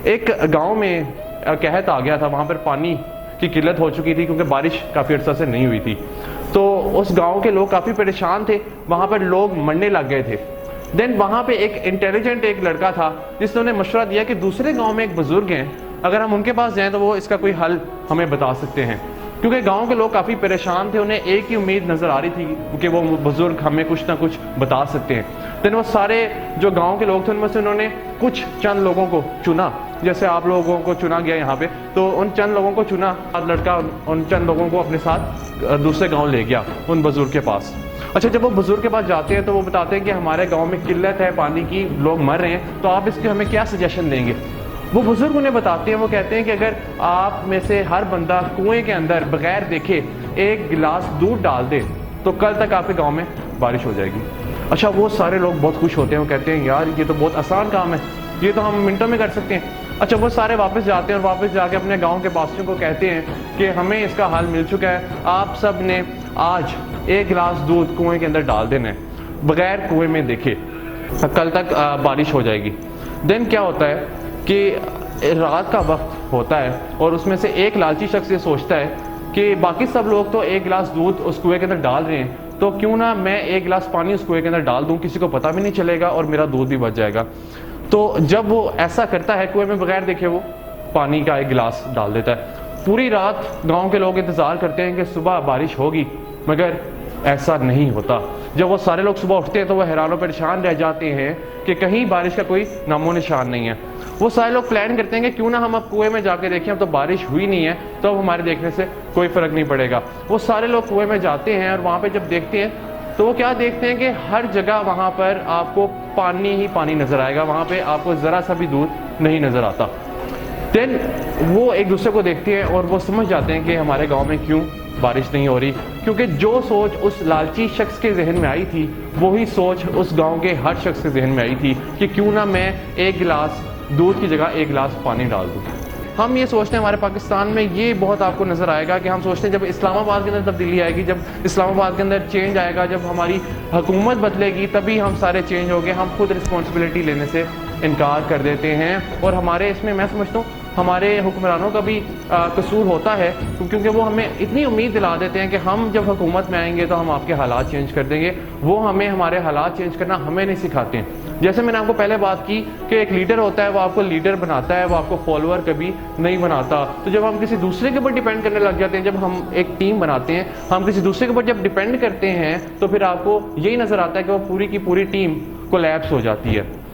ایک گاؤں میں قحط آ گیا تھا، وہاں پر پانی کی قلت ہو چکی تھی کیونککہ بارش کافی عرصہ سے نہیں ہوئی تھی. تو اس گاؤں کے لوگ کافی پریشان تھے، وہاں پر لوگ مرنے لگ گئے تھے. دین وہاں پہ ایک انٹیلیجنٹ ایک لڑکا تھا جس نے انہیں مشورہ دیا کہ دوسرے گاؤں میں ایک بزرگ ہیں، اگر ہم ان کے پاس جائیں تو وہ اس کا کوئی حل ہمیں بتا سکتے ہیں. کیونکہ گاؤں کے لوگ کافی پریشان تھے، انہیں ایک ہی امید نظر آ رہی تھی کہ وہ بزرگ ہمیں کچھ نہ کچھ بتا سکتے ہیں. دین وہ سارے جو گاؤں کے لوگ تھے ان میں سے انہوں نے کچھ چند لوگوں کو چنا، جیسے آپ لوگوں کو چنا گیا یہاں پہ، تو ان چند لوگوں کو چنا. لڑکا ان چند لوگوں کو اپنے ساتھ دوسرے گاؤں لے گیا ان بزرگ کے پاس. اچھا، جب وہ بزرگ کے پاس جاتے ہیں تو وہ بتاتے ہیں کہ ہمارے گاؤں میں قلت ہے پانی کی، لوگ مر رہے ہیں، تو آپ اس کے ہمیں کیا سجیشن دیں گے؟ وہ بزرگ انہیں بتاتے ہیں، وہ کہتے ہیں کہ اگر آپ میں سے ہر بندہ کنویں کے اندر بغیر دیکھے ایک گلاس دودھ ڈال دے تو کل تک آپ کے گاؤں میں بارش ہو جائے گی. اچھا، وہ سارے لوگ بہت خوش ہوتے ہیں، وہ کہتے ہیں یار یہ تو بہت آسان کام ہے، یہ تو ہم منٹوں میں کر سکتے ہیں. اچھا، وہ سارے واپس جاتے ہیں اور واپس جا کے اپنے گاؤں کے باشندوں کو کہتے ہیں کہ ہمیں اس کا حل مل چکا ہے، آپ سب نے آج ایک گلاس دودھ کنویں کے اندر ڈال دینا ہے بغیر کنویں میں دیکھے، کل تک بارش ہو جائے گی. دین کیا ہوتا ہے کہ رات کا وقت ہوتا ہے اور اس میں سے ایک لالچی شخص یہ سوچتا ہے کہ باقی سب لوگ تو ایک گلاس دودھ اس کنویں کے اندر ڈال رہے ہیں، تو کیوں نہ میں ایک گلاس پانی اس کنویں کے اندر ڈال دوں، کسی کو پتہ بھی نہیں چلے گا اور میرا دودھ بھی بچ جائے گا. تو جب وہ ایسا کرتا ہے، کنویں میں بغیر دیکھے وہ پانی کا ایک گلاس ڈال دیتا ہے. پوری رات گاؤں کے لوگ انتظار کرتے ہیں کہ صبح بارش ہوگی، مگر ایسا نہیں ہوتا. جب وہ سارے لوگ صبح اٹھتے ہیں تو وہ حیران و پریشان رہ جاتے ہیں کہ کہیں بارش کا کوئی نام و نشان نہیں ہے. وہ سارے لوگ پلان کرتے ہیں کہ کیوں نہ ہم اب کنویں میں جا کے دیکھیں، اب تو بارش ہوئی نہیں ہے تو اب ہمارے دیکھنے سے کوئی فرق نہیں پڑے گا. وہ سارے لوگ کنویں میں جاتے ہیں اور وہاں پہ جب دیکھتے ہیں تو وہ کیا دیکھتے ہیں کہ ہر جگہ وہاں پر آپ کو پانی ہی پانی نظر آئے گا، وہاں پہ آپ کو ذرا سا بھی دودھ نہیں نظر آتا. دین وہ ایک دوسرے کو دیکھتے ہیں اور وہ سمجھ جاتے ہیں کہ ہمارے گاؤں میں کیوں بارش نہیں ہو رہی، کیونکہ جو سوچ اس لالچی شخص کے ذہن میں آئی تھی وہی سوچ اس گاؤں کے ہر شخص کے ذہن میں آئی تھی کہ کیوں نہ میں ایک گلاس دودھ کی جگہ ایک گلاس پانی ڈال دوں. ہم یہ سوچتے ہیں، ہمارے پاکستان میں یہ بہت آپ کو نظر آئے گا کہ ہم سوچتے ہیں جب اسلام آباد کے اندر تبدیلی آئے گی، جب اسلام آباد کے اندر چینج آئے گا، جب ہماری حکومت بدلے گی تبھی ہم سارے چینج ہو گئے. ہم خود رسپانسبلٹی لینے سے انکار کر دیتے ہیں اور ہمارے اس میں میں سمجھتا ہوں ہمارے حکمرانوں کا بھی قصور ہوتا ہے، کیونکہ وہ ہمیں اتنی امید دلا دیتے ہیں کہ ہم جب حکومت میں آئیں گے تو ہم آپ کے حالات چینج کر دیں گے. وہ ہمیں ہمارے حالات چینج کرنا ہمیں نہیں سکھاتے ہیں. جیسے میں نے آپ کو پہلے بات کی کہ ایک لیڈر ہوتا ہے، وہ آپ کو لیڈر بناتا ہے، وہ آپ کو فالوور کبھی نہیں بناتا. تو جب ہم کسی دوسرے کے اوپر ڈیپینڈ کرنے لگ جاتے ہیں، جب ہم ایک ٹیم بناتے ہیں، ہم کسی دوسرے کے اوپر جب ڈیپینڈ کرتے ہیں تو پھر آپ کو یہی نظر آتا ہے کہ وہ پوری کی پوری ٹیم کولیپس ہو جاتی ہے.